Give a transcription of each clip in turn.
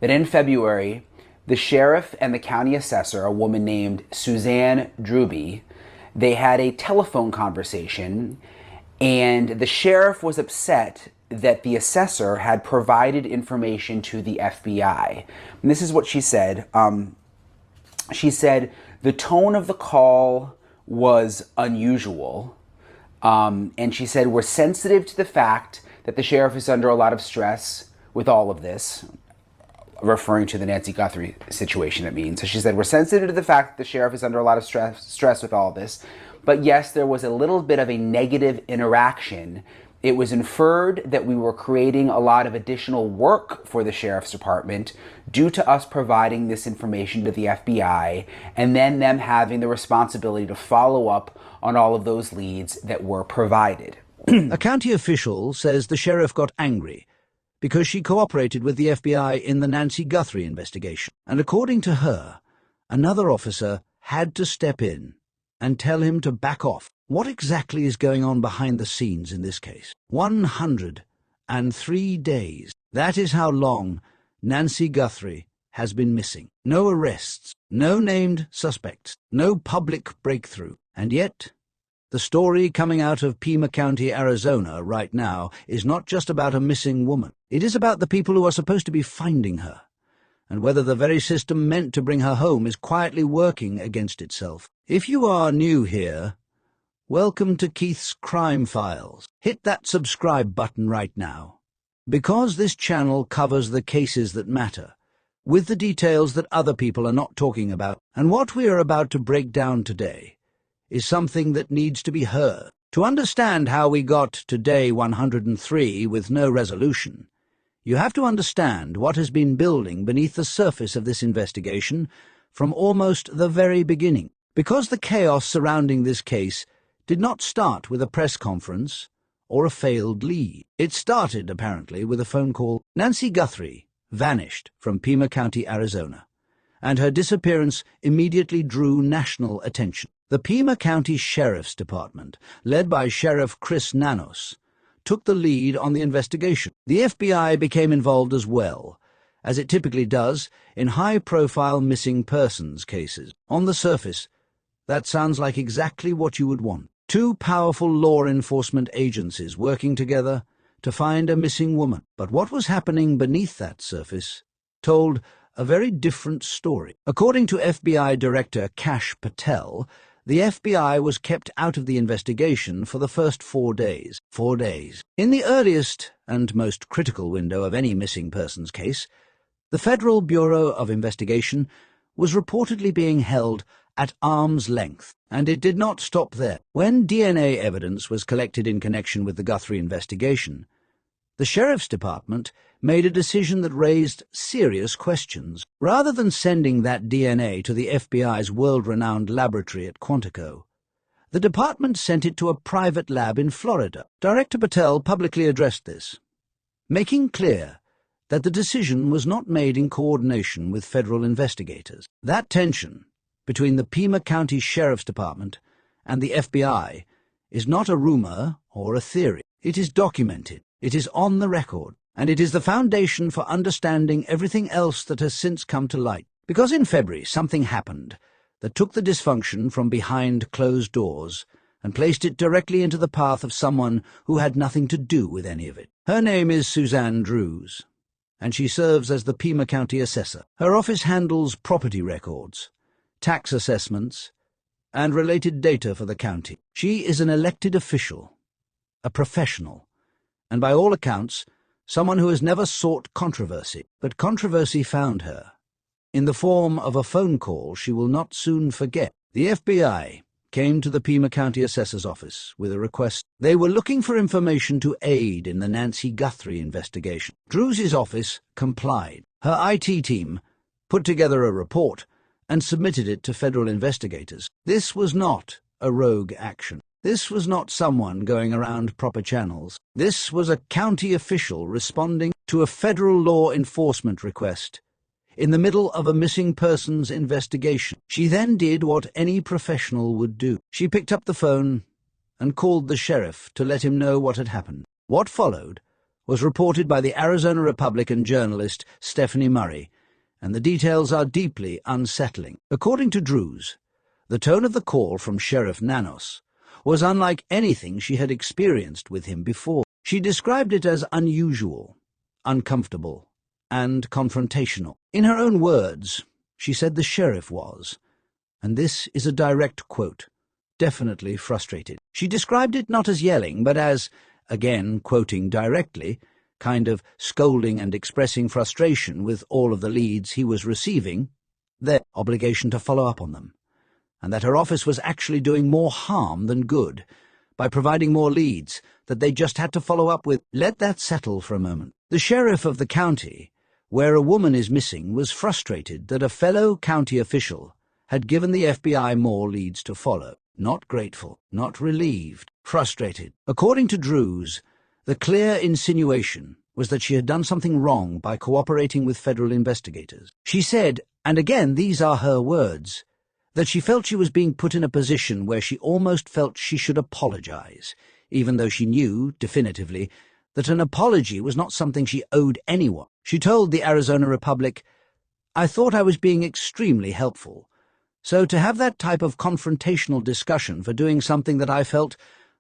that in February, the sheriff and the county assessor, a woman named Suzanne Druby, they had a telephone conversation, and the sheriff was upset that the assessor had provided information to the FBI. And this is what she said. She said, the tone of the call was unusual. And she said, we're sensitive to the fact that the sheriff is under a lot of stress with all of this, referring to the Nancy Guthrie situation, it means. So she said, we're sensitive to the fact that the sheriff is under a lot of stress with all of this. But yes, there was a little bit of a negative interaction. It was inferred that we were creating a lot of additional work for the sheriff's department due to us providing this information to the FBI and then them having the responsibility to follow up on all of those leads that were provided. A county official says the sheriff got angry because she cooperated with the FBI in the Nancy Guthrie investigation. And according to her, another officer had to step in and tell him to back off. What exactly is going on behind the scenes in this case? 103 days. That is how long Nancy Guthrie has been missing. No arrests, no named suspects, no public breakthrough. And yet, the story coming out of Pima County, Arizona right now is not just about a missing woman. It is about the people who are supposed to be finding her, and whether the very system meant to bring her home is quietly working against itself. If you are new here, welcome to Keith's Crime Files. Hit that subscribe button right now, because this channel covers the cases that matter, with the details that other people are not talking about. And what we are about to break down today is something that needs to be heard. To understand how we got to day 103 with no resolution, you have to understand what has been building beneath the surface of this investigation from almost the very beginning. Because the chaos surrounding this case did not start with a press conference or a failed lead. It started, apparently, with a phone call. Nancy Guthrie vanished from Pima County, Arizona, and her disappearance immediately drew national attention. The Pima County Sheriff's Department, led by Sheriff Chris Nanos, took the lead on the investigation. The FBI became involved as well, as it typically does in high-profile missing persons cases. On the surface, that sounds like exactly what you would want. Two powerful law enforcement agencies working together to find a missing woman. But what was happening beneath that surface told a very different story. According to FBI Director Kash Patel, the FBI was kept out of the investigation for the first 4 days. 4 days. In the earliest and most critical window of any missing persons case, the Federal Bureau of Investigation was reportedly being held at arm's length, and it did not stop there. When DNA evidence was collected in connection with the Guthrie investigation, the Sheriff's Department made a decision that raised serious questions. Rather than sending that DNA to the FBI's world-renowned laboratory at Quantico, the department sent it to a private lab in Florida. Director Patel publicly addressed this, making clear that the decision was not made in coordination with federal investigators. That tension between the Pima County Sheriff's Department and the FBI is not a rumor or a theory. It is documented, it is on the record, and it is the foundation for understanding everything else that has since come to light. Because in February something happened that took the dysfunction from behind closed doors and placed it directly into the path of someone who had nothing to do with any of it. Her name is Suzanne Drews, and she serves as the Pima County Assessor. Her office handles property records, tax assessments, and related data for the county. She is an elected official, a professional, and by all accounts, someone who has never sought controversy. But controversy found her, in the form of a phone call she will not soon forget. The FBI came to the Pima County Assessor's office with a request. They were looking for information to aid in the Nancy Guthrie investigation. Drew's office complied. Her IT team put together a report and submitted it to federal investigators. This was not a rogue action. This was not someone going around proper channels. This was a county official responding to a federal law enforcement request in the middle of a missing persons investigation. She then did what any professional would do. She picked up the phone and called the sheriff to let him know what had happened. What followed was reported by the Arizona Republican journalist Stephanie Murray, and the details are deeply unsettling. According to Drews, the tone of the call from Sheriff Nanos was unlike anything she had experienced with him before. She described it as unusual, uncomfortable, and confrontational. In her own words, she said the sheriff was, and this is a direct quote, definitely frustrated. She described it not as yelling, but as, again quoting directly, kind of scolding and expressing frustration with all of the leads he was receiving, their obligation to follow up on them, and that her office was actually doing more harm than good by providing more leads that they just had to follow up with. Let that settle for a moment. The sheriff of the county, where a woman is missing, was frustrated that a fellow county official had given the FBI more leads to follow. Not grateful, not relieved, frustrated. According to Drews, the clear insinuation was that she had done something wrong by cooperating with federal investigators. She said, and again these are her words, that she felt she was being put in a position where she almost felt she should apologize, even though she knew, definitively, that an apology was not something she owed anyone. She told the Arizona Republic, "I thought I was being extremely helpful, so to have that type of confrontational discussion for doing something that I felt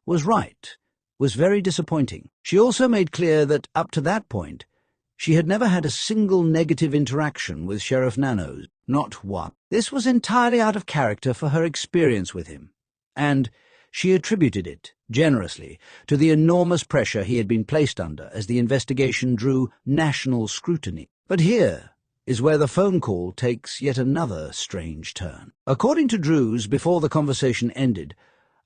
was right was very disappointing." She also made clear that, up to that point, she had never had a single negative interaction with Sheriff Nanos, not one. This was entirely out of character for her experience with him, and she attributed it, generously, to the enormous pressure he had been placed under as the investigation drew national scrutiny. But here is where the phone call takes yet another strange turn. According to Drews, before the conversation ended,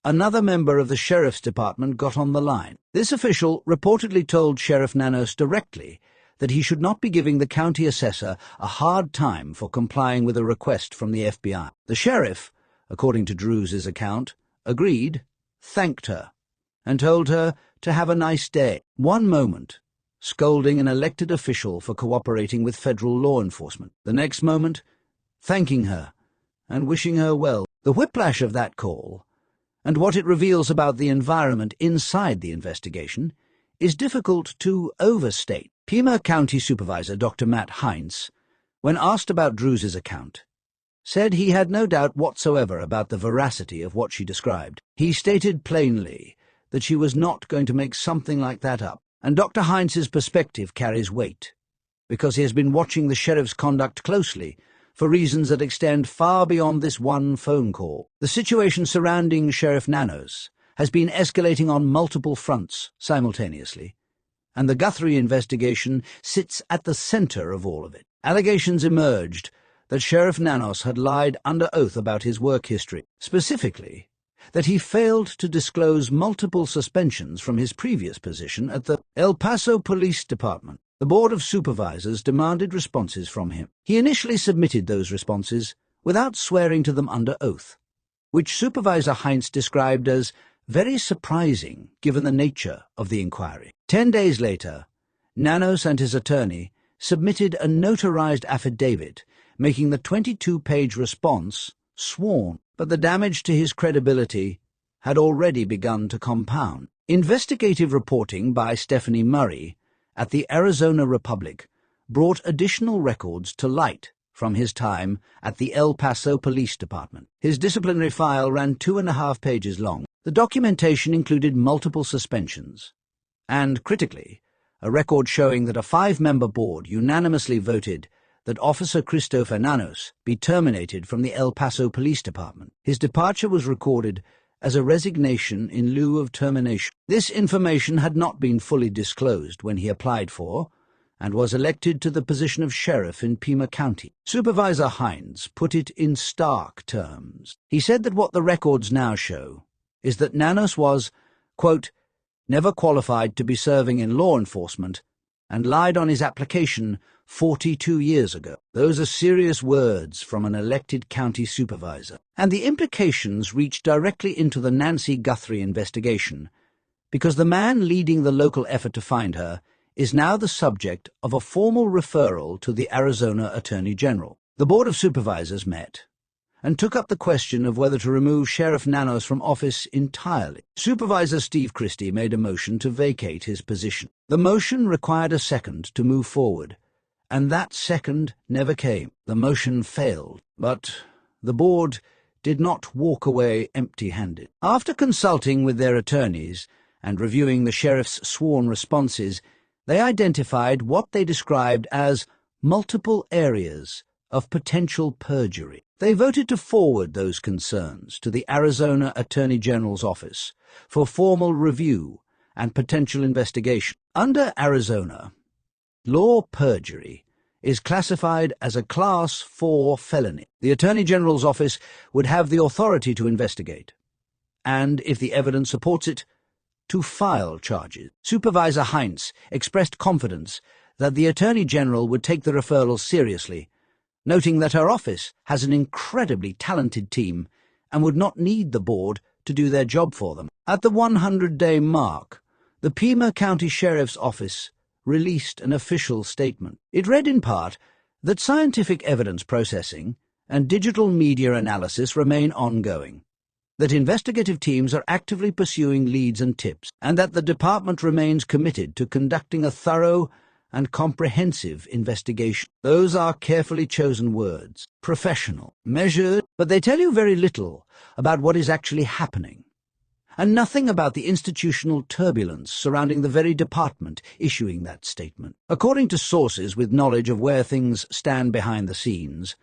another member of the sheriff's department got on the line. This official reportedly told Sheriff Nanos directly that he should not be giving the county assessor a hard time for complying with a request from the FBI. The sheriff, according to Drews's account, agreed, thanked her, and told her to have a nice day. One moment, scolding an elected official for cooperating with federal law enforcement. The next moment, thanking her and wishing her well. The whiplash of that call, and what it reveals about the environment inside the investigation, is difficult to overstate. Pima County Supervisor Dr. Matt Heinz, when asked about Drews's account, said he had no doubt whatsoever about the veracity of what she described. He stated plainly that she was not going to make something like that up, and Dr. Heinz's perspective carries weight, because he has been watching the sheriff's conduct closely for reasons that extend far beyond this one phone call. The situation surrounding Sheriff Nanos has been escalating on multiple fronts simultaneously, and the Guthrie investigation sits at the center of all of it. Allegations emerged that Sheriff Nanos had lied under oath about his work history, specifically that he failed to disclose multiple suspensions from his previous position at the El Paso Police Department. The Board of Supervisors demanded responses from him. He initially submitted those responses without swearing to them under oath, which Supervisor Heinz described as very surprising given the nature of the inquiry. 10 days later, Nanos and his attorney submitted a notarized affidavit making the 22-page response sworn, but the damage to his credibility had already begun to compound. Investigative reporting by Stephanie Murray at the Arizona Republic brought additional records to light from his time at the El Paso Police Department. His disciplinary file ran 2.5 pages long. The documentation included multiple suspensions, and, critically, a record showing that a 5-member board unanimously voted that Officer Christopher Nanos be terminated from the El Paso Police Department. His departure was recorded as a resignation in lieu of termination. This information had not been fully disclosed when he applied for and was elected to the position of sheriff in Pima County. Supervisor Heinz put it in stark terms. He said that what the records now show is that Nanos was, quote, never qualified to be serving in law enforcement and lied on his application 42 years ago. Those are serious words from an elected county supervisor, and the implications reach directly into the Nancy Guthrie investigation, because the man leading the local effort to find her is now the subject of a formal referral to the Arizona Attorney General. The Board of Supervisors met, and took up the question of whether to remove Sheriff Nanos from office entirely. Supervisor Steve Christie made a motion to vacate his position. The motion required a second to move forward, and that second never came. The motion failed, but the board did not walk away empty-handed. After consulting with their attorneys and reviewing the sheriff's sworn responses, they identified what they described as multiple areas of potential perjury. They voted to forward those concerns to the Arizona Attorney General's office for formal review and potential investigation. Under Arizona, law perjury is classified as a Class 4 felony. The Attorney General's office would have the authority to investigate, and, if the evidence supports it, to file charges. Supervisor Heinz expressed confidence that the Attorney General would take the referral seriously, noting that her office has an incredibly talented team and would not need the board to do their job for them. At the 100-day mark, the Pima County Sheriff's Office released an official statement. It read in part that scientific evidence processing and digital media analysis remain ongoing, that investigative teams are actively pursuing leads and tips, and that the department remains committed to conducting a thorough and comprehensive investigation. Those are carefully chosen words. Professional, measured, but they tell you very little about what is actually happening, and nothing about the institutional turbulence surrounding the very department issuing that statement. According to sources with knowledge of where things stand behind the scenes,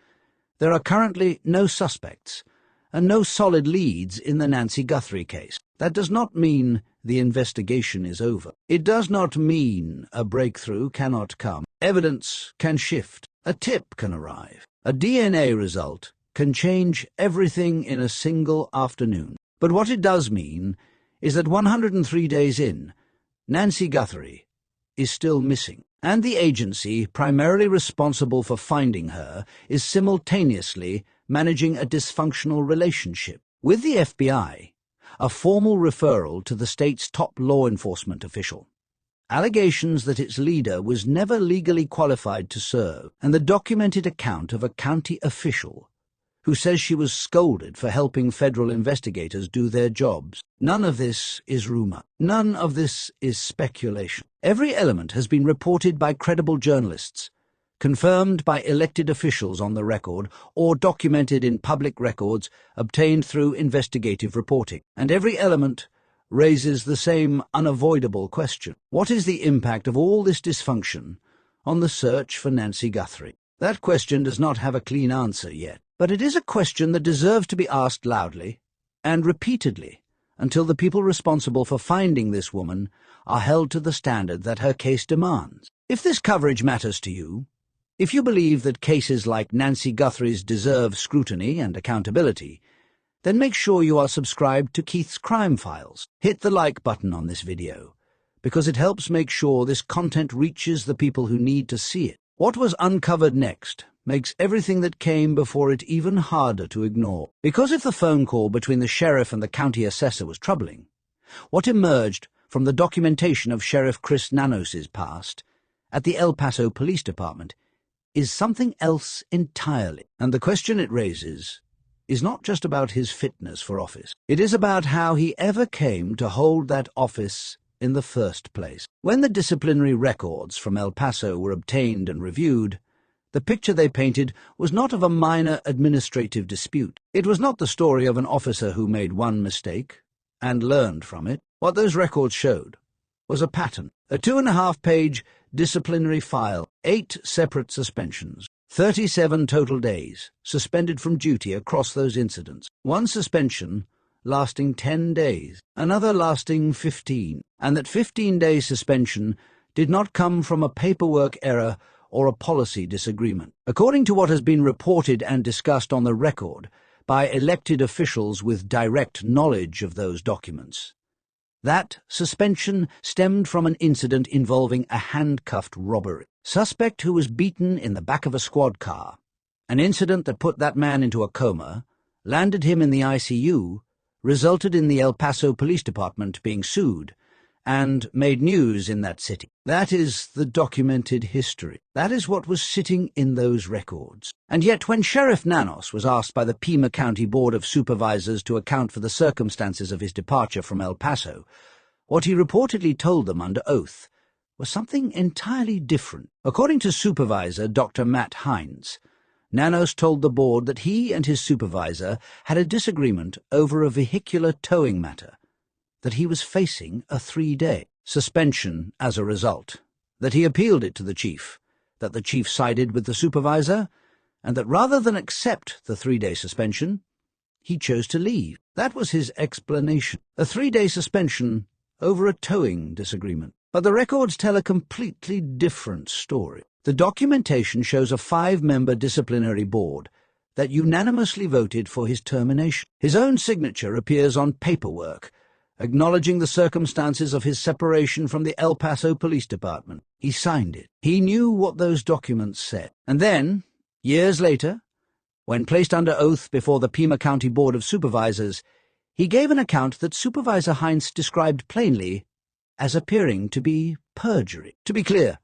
there are currently no suspects and no solid leads in the Nancy Guthrie case. That does not mean the investigation is over. It does not mean a breakthrough cannot come. Evidence can shift. A tip can arrive. A DNA result can change everything in a single afternoon. But what it does mean is that 103 days in, Nancy Guthrie is still missing, and the agency primarily responsible for finding her is simultaneously managing a dysfunctional relationship with the FBI, a formal referral to the state's top law enforcement official, allegations that its leader was never legally qualified to serve, and the documented account of a county official who says she was scolded for helping federal investigators do their jobs. None of this is rumor. None of this is speculation. Every element has been reported by credible journalists, confirmed by elected officials on the record, or documented in public records obtained through investigative reporting. And every element raises the same unavoidable question. What is the impact of all this dysfunction on the search for Nancy Guthrie? That question does not have a clean answer yet, but it is a question that deserves to be asked loudly and repeatedly until the people responsible for finding this woman are held to the standard that her case demands. If this coverage matters to you, if you believe that cases like Nancy Guthrie's deserve scrutiny and accountability, then make sure you are subscribed to Keith's Crime Files. Hit the like button on this video, because it helps make sure this content reaches the people who need to see it. What was uncovered next makes everything that came before it even harder to ignore. Because if the phone call between the sheriff and the county assessor was troubling, what emerged from the documentation of Sheriff Chris Nanos's past at the El Paso Police Department is something else entirely. And the question it raises is not just about his fitness for office. It is about how he ever came to hold that office in the first place. When the disciplinary records from El Paso were obtained and reviewed, the picture they painted was not of a minor administrative dispute. It was not the story of an officer who made one mistake and learned from it. What those records showed was a pattern. A 2.5-page disciplinary file, 8 separate suspensions, 37 total days suspended from duty across those incidents. One suspension lasting 10 days, another lasting 15, and that 15-day suspension did not come from a paperwork error or a policy disagreement. According to what has been reported and discussed on the record by elected officials with direct knowledge of those documents, that suspension stemmed from an incident involving a handcuffed robbery. Suspect who was beaten in the back of a squad car, an incident that put that man into a coma, landed him in the ICU, resulted in the El Paso Police Department being sued, and made news in that city. That is the documented history. That is what was sitting in those records. And yet when Sheriff Nanos was asked by the Pima County Board of Supervisors to account for the circumstances of his departure from El Paso, what he reportedly told them under oath was something entirely different. According to Supervisor Dr. Matt Hines, Nanos told the board that he and his supervisor had a disagreement over a vehicular towing matter, that he was facing a 3-day suspension as a result, that he appealed it to the chief, that the chief sided with the supervisor, and that rather than accept the 3-day suspension, he chose to leave. That was his explanation. A 3-day suspension over a towing disagreement. But the records tell a completely different story. The documentation shows a 5-member disciplinary board that unanimously voted for his termination. His own signature appears on paperwork, acknowledging the circumstances of his separation from the El Paso Police Department. He signed it. He knew what those documents said. And then, years later, when placed under oath before the Pima County Board of Supervisors, he gave an account that Supervisor Hines described plainly as appearing to be perjury. To be clear,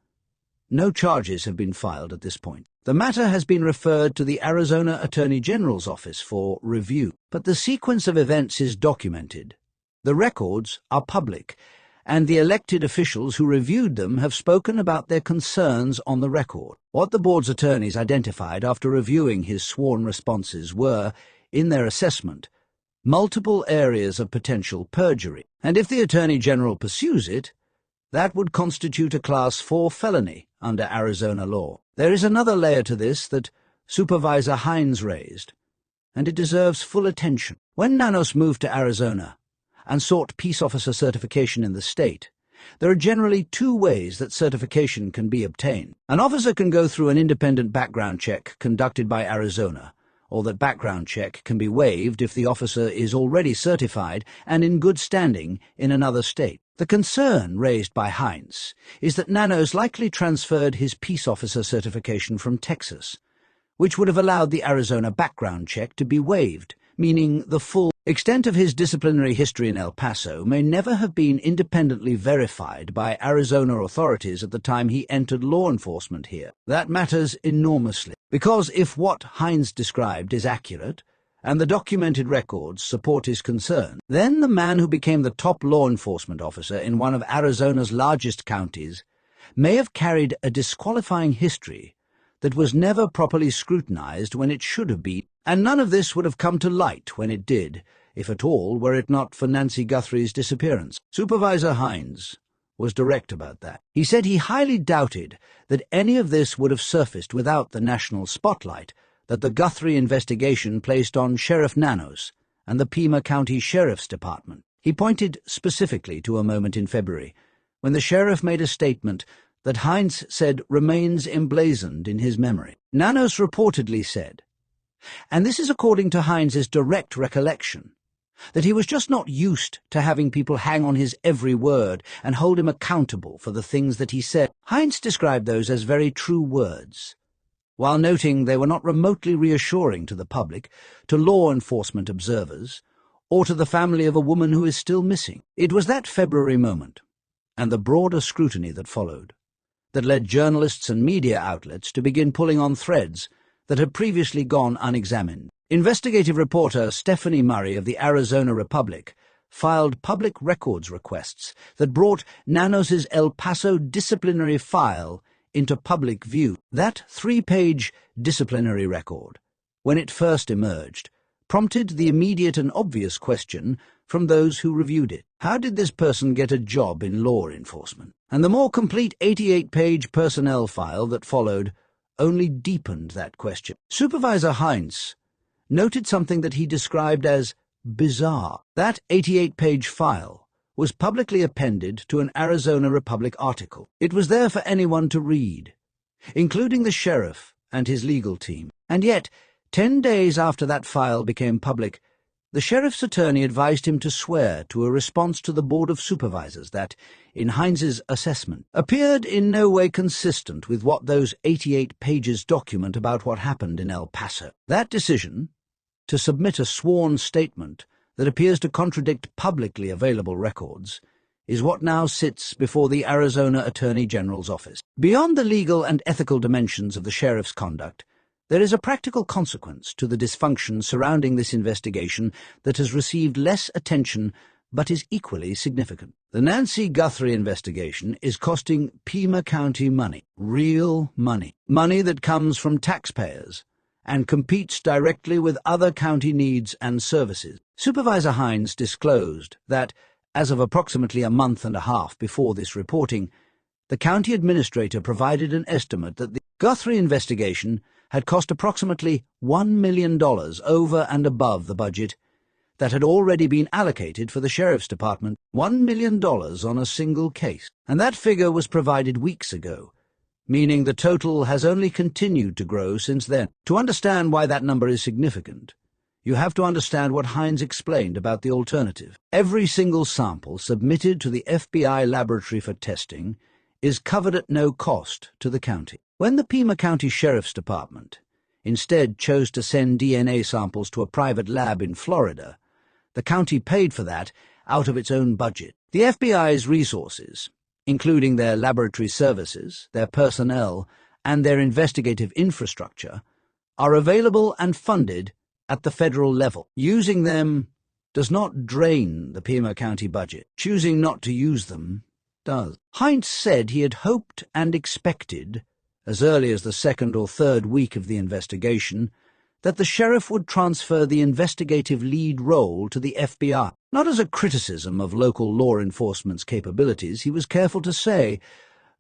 no charges have been filed at this point. The matter has been referred to the Arizona Attorney General's office for review. But the sequence of events is documented. The records are public, and the elected officials who reviewed them have spoken about their concerns on the record. What the board's attorneys identified after reviewing his sworn responses were, in their assessment, multiple areas of potential perjury, and if the Attorney General pursues it, that would constitute a Class 4 felony under Arizona law. There is another layer to this that Supervisor Hines raised, and it deserves full attention. When Nanos moved to Arizona and sought peace officer certification in the state, there are generally 2 ways that certification can be obtained. An officer can go through an independent background check conducted by Arizona, or that background check can be waived if the officer is already certified and in good standing in another state. The concern raised by Hines is that Nanos likely transferred his peace officer certification from Texas, which would have allowed the Arizona background check to be waived, meaning the full extent of his disciplinary history in El Paso may never have been independently verified by Arizona authorities at the time he entered law enforcement here. That matters enormously, because if what Hines described is accurate, and the documented records support his concern, then the man who became the top law enforcement officer in one of Arizona's largest counties may have carried a disqualifying history that was never properly scrutinized when it should have been, and none of this would have come to light when it did, if at all, were it not for Nancy Guthrie's disappearance. Supervisor Hines was direct about that. He said he highly doubted that any of this would have surfaced without the national spotlight that the Guthrie investigation placed on Sheriff Nanos and the Pima County Sheriff's Department. He pointed specifically to a moment in February when the sheriff made a statement that Hines said remains emblazoned in his memory. Nanos reportedly said, and this is according to Hines's direct recollection, that he was just not used to having people hang on his every word and hold him accountable for the things that he said. Hines described those as very true words, while noting they were not remotely reassuring to the public, to law enforcement observers, or to the family of a woman who is still missing. It was that February moment, and the broader scrutiny that followed, that led journalists and media outlets to begin pulling on threads that had previously gone unexamined. Investigative reporter Stephanie Murray of the Arizona Republic filed public records requests that brought Nanos's El Paso disciplinary file into public view. That 3-page disciplinary record, when it first emerged, prompted the immediate and obvious question from those who reviewed it. How did this person get a job in law enforcement? And the more complete 88-page personnel file that followed only deepened that question. Supervisor Hines noted something that he described as bizarre. That 88-page file was publicly appended to an Arizona Republic article. It was there for anyone to read, including the sheriff and his legal team. And yet, 10 days after that file became public, the sheriff's attorney advised him to swear to a response to the Board of Supervisors that, in Hines's assessment, appeared in no way consistent with what those 88 pages document about what happened in El Paso. That decision, to submit a sworn statement that appears to contradict publicly available records, is what now sits before the Arizona Attorney General's office. Beyond the legal and ethical dimensions of the sheriff's conduct, there is a practical consequence to the dysfunction surrounding this investigation that has received less attention but is equally significant. The Nancy Guthrie investigation is costing Pima County money, real money, money that comes from taxpayers and competes directly with other county needs and services. Supervisor Hines disclosed that, as of approximately a month and a half before this reporting, the county administrator provided an estimate that the Guthrie investigation had cost approximately $1 million over and above the budget that had already been allocated for the Sheriff's Department. $1 million on a single case. And that figure was provided weeks ago, meaning the total has only continued to grow since then. To understand why that number is significant, you have to understand what Hines explained about the alternative. Every single sample submitted to the FBI laboratory for testing is covered at no cost to the county. When the Pima County Sheriff's Department instead chose to send DNA samples to a private lab in Florida, the county paid for that out of its own budget. The FBI's resources, including their laboratory services, their personnel, and their investigative infrastructure, are available and funded at the federal level. Using them does not drain the Pima County budget. Choosing not to use them does. Hines said he had hoped and expected, as early as the second or third week of the investigation, that the sheriff would transfer the investigative lead role to the FBI. Not as a criticism of local law enforcement's capabilities, he was careful to say,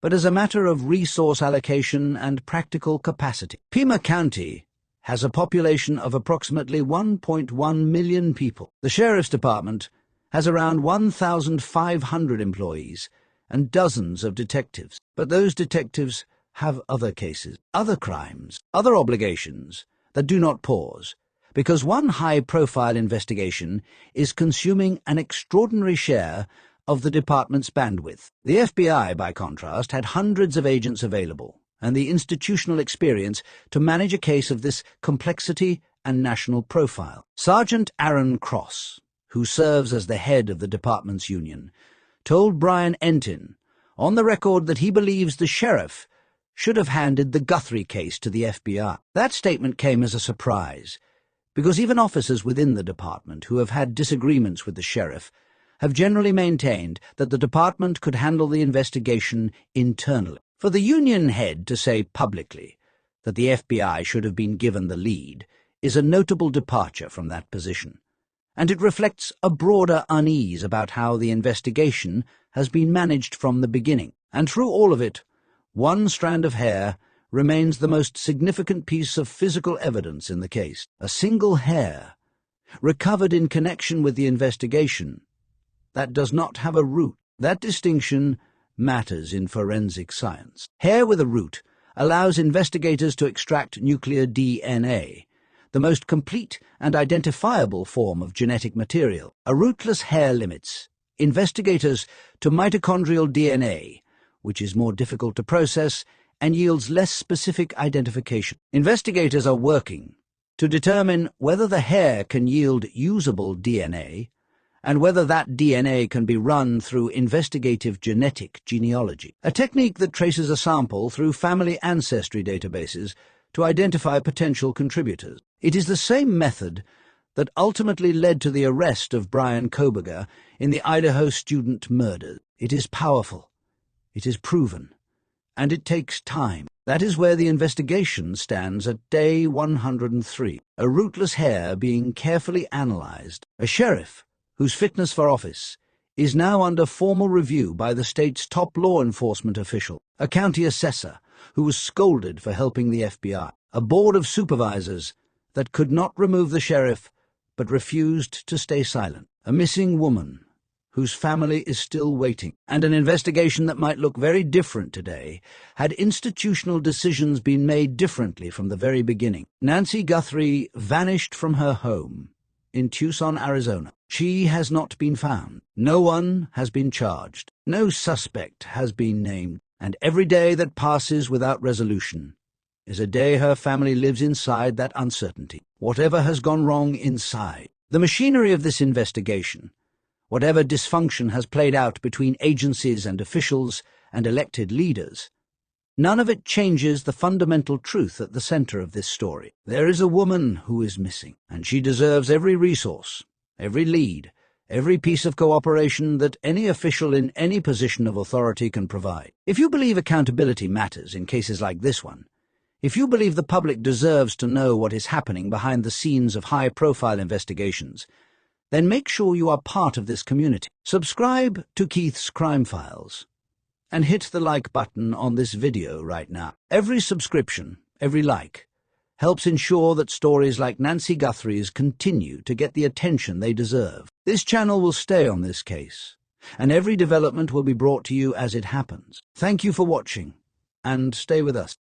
but as a matter of resource allocation and practical capacity. Pima County has a population of approximately 1.1 million people. The Sheriff's Department has around 1,500 employees and dozens of detectives. But those detectives have other cases, other crimes, other obligations that do not pause, because one high-profile investigation is consuming an extraordinary share of the department's bandwidth. The FBI, by contrast, had hundreds of agents available and the institutional experience to manage a case of this complexity and national profile. Sergeant Aaron Cross, who serves as the head of the department's union, told Brian Entin on the record that he believes the sheriff should have handed the Guthrie case to the FBI. That statement came as a surprise, because even officers within the department who have had disagreements with the sheriff have generally maintained that the department could handle the investigation internally. For the union head to say publicly that the FBI should have been given the lead is a notable departure from that position, and it reflects a broader unease about how the investigation has been managed from the beginning. And through all of it, one strand of hair remains the most significant piece of physical evidence in the case. A single hair, recovered in connection with the investigation, that does not have a root. That distinction matters in forensic science. Hair with a root allows investigators to extract nuclear DNA, the most complete and identifiable form of genetic material. A rootless hair limits investigators to mitochondrial DNA, which is more difficult to process and yields less specific identification. Investigators are working to determine whether the hair can yield usable DNA and whether that DNA can be run through investigative genetic genealogy, a technique that traces a sample through family ancestry databases to identify potential contributors. It is the same method that ultimately led to the arrest of Brian Koberger in the Idaho student murders. It is powerful. It is proven, and it takes time. That is where the investigation stands at day 103, a rootless hair being carefully analyzed. A sheriff whose fitness for office is now under formal review by the state's top law enforcement official, a county assessor who was scolded for helping the FBI, a board of supervisors that could not remove the sheriff but refused to stay silent, a missing woman whose family is still waiting, and an investigation that might look very different today had institutional decisions been made differently from the very beginning. Nancy Guthrie vanished from her home in Tucson, Arizona. She has not been found. No one has been charged. No suspect has been named. And every day that passes without resolution is a day her family lives inside that uncertainty. Whatever has gone wrong inside. The machinery of this investigation whatever dysfunction has played out between agencies and officials and elected leaders, none of it changes the fundamental truth at the center of this story. There is a woman who is missing, and she deserves every resource, every lead, every piece of cooperation that any official in any position of authority can provide. If you believe accountability matters in cases like this one, if you believe the public deserves to know what is happening behind the scenes of high-profile investigations, then make sure you are part of this community. Subscribe to Keith's Crime Files and hit the like button on this video right now. Every subscription, every like, helps ensure that stories like Nancy Guthrie's continue to get the attention they deserve. This channel will stay on this case, and every development will be brought to you as it happens. Thank you for watching, and stay with us.